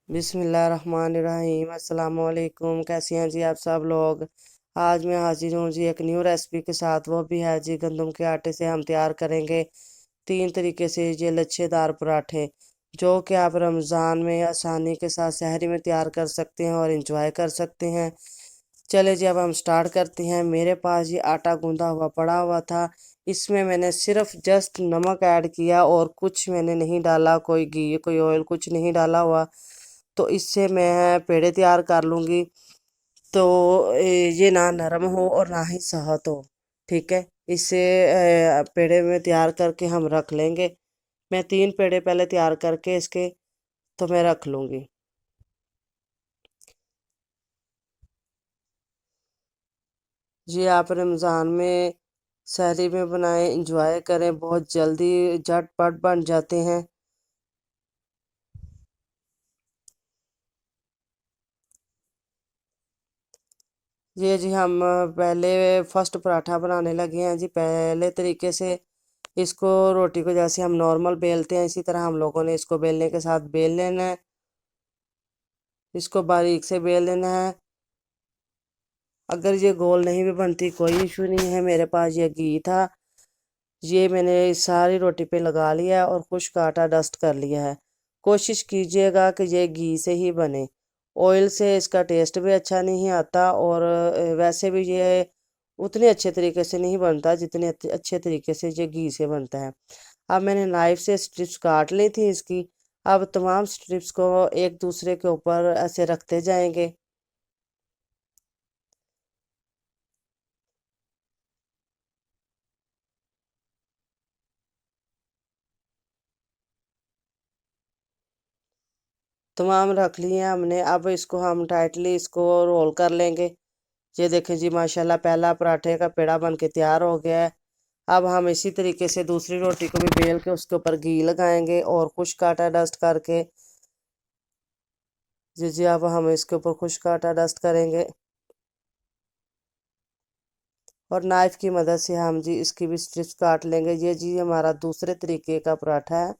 बिस्मिल्लाहिर्रहमानिर्रहीम। अस्सलाम वालेकुम। कैसे हैं जी आप सब लोग। आज मैं हाजिर हूँ जी एक न्यू रेसिपी के साथ। वो भी है जी गंदम के आटे से हम तैयार करेंगे 3 तरीके से ये लच्छेदार पराठे, जो कि आप रमज़ान में आसानी के साथ सहरी में तैयार कर सकते हैं और इंजॉय कर सकते हैं। चले जी अब हम स्टार्ट करते हैं। मेरे पास ये आटा गूंदा हुआ पड़ा हुआ था। इसमें मैंने सिर्फ जस्ट नमक ऐड किया और कुछ मैंने नहीं डाला, कोई घी कोई ऑयल कुछ नहीं डाला हुआ। तो इससे मैं पेड़े तैयार कर लूँगी, तो ये ना नरम हो और ना ही सख्त हो। ठीक है, इससे पेड़े में तैयार करके हम रख लेंगे। मैं 3 पेड़े पहले तैयार करके इसके तो मैं रख लूँगी। जी आप रमज़ान में सहरी में बनाएं, इंजॉय करें, बहुत जल्दी झटपट बन जाते हैं। ये जी हम पहले फर्स्ट पराठा बनाने लगे हैं जी। पहले तरीके से इसको रोटी को जैसे हम नॉर्मल बेलते हैं, इसी तरह हम लोगों ने इसको बेलने के साथ बेल लेना है। इसको बारीक से बेल लेना है। अगर ये गोल नहीं भी बनती कोई इशू नहीं है। मेरे पास ये घी था, ये मैंने सारी रोटी पे लगा लिया है और खुश्क आटा डस्ट कर लिया है। कोशिश कीजिएगा कि ये घी से ही बने। ऑयल से इसका टेस्ट भी अच्छा नहीं आता और वैसे भी ये उतने अच्छे तरीके से नहीं बनता जितने अच्छे तरीके से ये घी से बनता है। अब मैंने नाइफ से स्ट्रिप्स काट ली थी इसकी। अब तमाम स्ट्रिप्स को एक दूसरे के ऊपर ऐसे रखते जाएंगे। तमाम रख लिए हैं हमने। अब इसको हम टाइटली इसको रोल कर लेंगे। ये देखें जी माशाल्लाह पहला पराठे का पेड़ा बन के तैयार हो गया है। अब हम इसी तरीके से दूसरी रोटी को भी बेल के उसके ऊपर घी लगाएंगे और खुश्क आटा डस्ट करके। जी जी अब हम इसके ऊपर खुश्क आटा डस्ट करेंगे और नाइफ की मदद से हम जी इसकी भी स्ट्रिप्स काट लेंगे। ये जी हमारा दूसरे तरीके का पराठा है।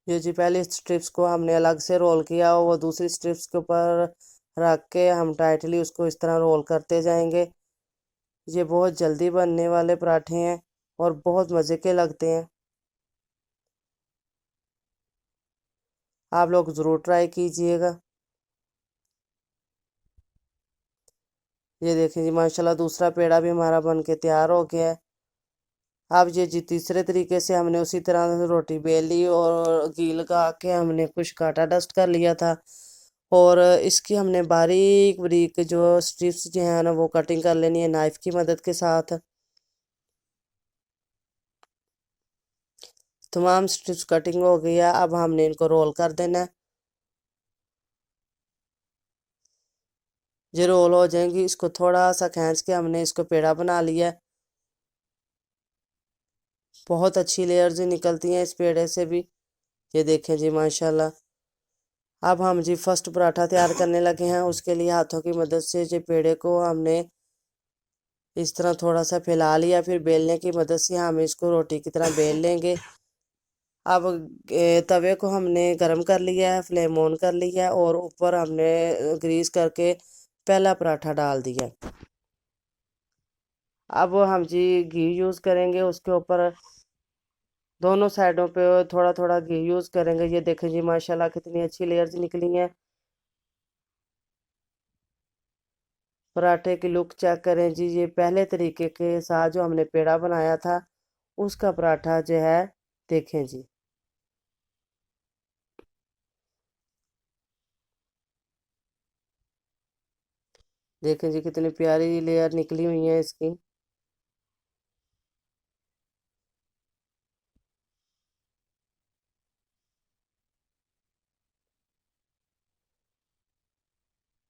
ये जी पहले स्ट्रिप्स को हमने अलग से रोल किया और वो दूसरी स्ट्रिप्स के ऊपर रख के हम टाइटली उसको इस तरह रोल करते जाएंगे। ये बहुत जल्दी बनने वाले पराठे हैं और बहुत मज़े के लगते हैं। आप लोग ज़रूर ट्राई कीजिएगा। ये देखें जी माशाल्लाह दूसरा पेड़ा भी हमारा बन के तैयार हो गया है। अब ये जी तीसरे तरीके से हमने उसी तरह से रोटी बेल ली और घी लगा के हमने कुछ आटा डस्ट कर लिया था और इसकी हमने बारीक बारीक जो स्ट्रिप्स जो है ना वो कटिंग कर लेनी है नाइफ की मदद के साथ। तमाम स्ट्रिप्स कटिंग हो गई है। अब हमने इनको रोल कर देना है। ये रोल हो जाएंगी, इसको थोड़ा सा खींच के हमने इसको पेड़ा बना लिया है। बहुत अच्छी लेयर्स निकलती हैं इस पेड़े से भी। ये देखें जी माशाल्लाह। अब हम जी फर्स्ट पराठा तैयार करने लगे हैं। उसके लिए हाथों की मदद से जो पेड़े को हमने इस तरह थोड़ा सा फैला लिया, फिर बेलने की मदद से हम इसको रोटी की तरह बेल लेंगे। अब तवे को हमने गरम कर लिया है, फ्लेम ऑन कर लिया है और ऊपर हमने ग्रीस करके पहला पराठा डाल दिया। अब हम जी घी यूज़ करेंगे उसके ऊपर, दोनों साइडों पे थोड़ा थोड़ा घी यूज़ करेंगे। ये देखें जी माशाल्लाह कितनी अच्छी लेयर्स निकली हैं। पराठे की लुक चेक करें जी। ये पहले तरीके के साथ जो हमने पेड़ा बनाया था उसका पराठा जो है, देखें जी। देखें जी कितनी प्यारी लेयर निकली हुई है इसकी।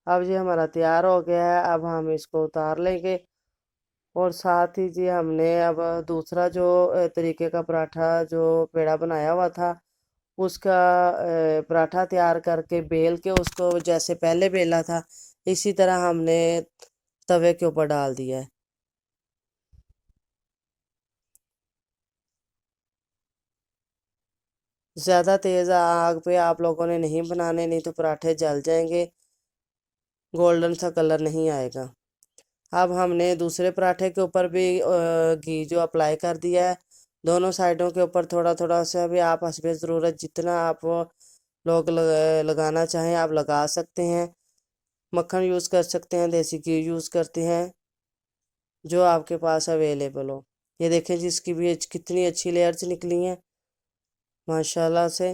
अब ये हमारा तैयार हो गया है। अब हम इसको उतार लेंगे और साथ ही जी हमने अब दूसरा जो तरीके का पराठा जो पेड़ा बनाया हुआ था उसका पराठा तैयार करके बेल के उसको जैसे पहले बेला था इसी तरह हमने तवे के ऊपर डाल दिया है। ज़्यादा तेज़ आग पे आप लोगों ने नहीं बनाने, नहीं तो पराठे जल जाएंगे, गोल्डन सा कलर नहीं आएगा। अब हमने दूसरे पराठे के ऊपर भी घी जो अप्लाई कर दिया है, दोनों साइडों के ऊपर थोड़ा थोड़ा सा भी आप हस्बे ज़रूरत जितना आप लोग लगाना चाहें आप लगा सकते हैं। मक्खन यूज़ कर सकते हैं, देसी घी यूज़ करते हैं, जो आपके पास अवेलेबल हो। ये देखें जी, इसकी भी कितनी अच्छी लेयर्स निकली हैं माशाल्लाह से।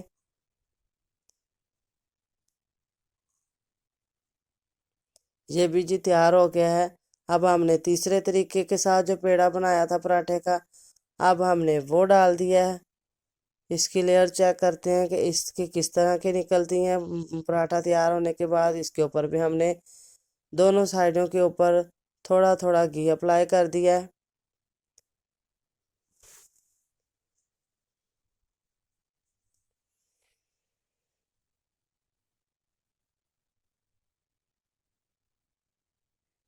ये भी जी तैयार हो गया है। अब हमने तीसरे तरीके के साथ जो पेड़ा बनाया था पराठे का, अब हमने वो डाल दिया है। इसकी लेयर चेक करते हैं कि इसकी किस तरह की निकलती हैं। पराठा तैयार होने के बाद इसके ऊपर भी हमने दोनों साइडों के ऊपर थोड़ा थोड़ा घी अप्लाई कर दिया है।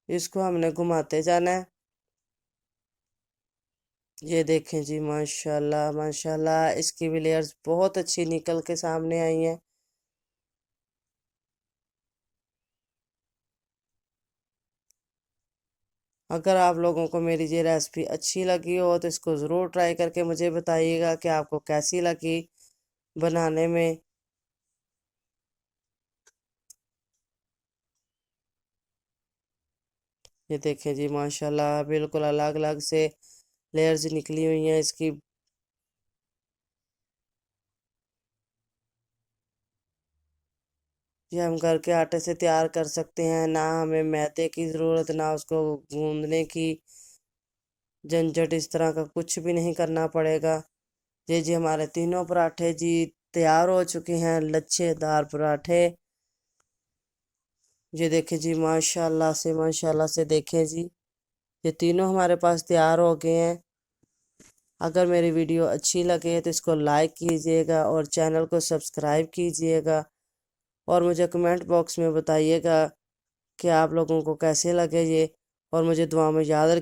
इसको हमने घुमाते जाना है। ये देखें जी, माशाल्लाह माशाल्लाह, इसकी भी लेयर्स बहुत अच्छी निकल के सामने आई हैं। अगर आप लोगों को मेरी ये रेसिपी अच्छी लगी हो तो इसको ज़रूर ट्राई करके मुझे बताइएगा कि आपको कैसी लगी बनाने में। ये देखें जी, माशाल्लाह बिल्कुल अलग अलग से लेयर्स निकली हुई हैं इसकी। ये हम घर के आटे से तैयार कर सकते हैं, ना हमें मैदे की ज़रूरत, ना उसको गूंदने की झंझट, इस तरह का कुछ भी नहीं करना पड़ेगा। ये जी हमारे तीनों पराठे जी तैयार हो चुके हैं, लच्छेदार पराठे। ये देखें जी, माशाल्लाह से देखें जी, ये तीनों हमारे पास तैयार हो गए हैं। अगर मेरी वीडियो अच्छी लगे तो इसको लाइक कीजिएगा और चैनल को सब्सक्राइब कीजिएगा, और मुझे कमेंट बॉक्स में बताइएगा कि आप लोगों को कैसे लगे ये, और मुझे दुआ में याद रखिए।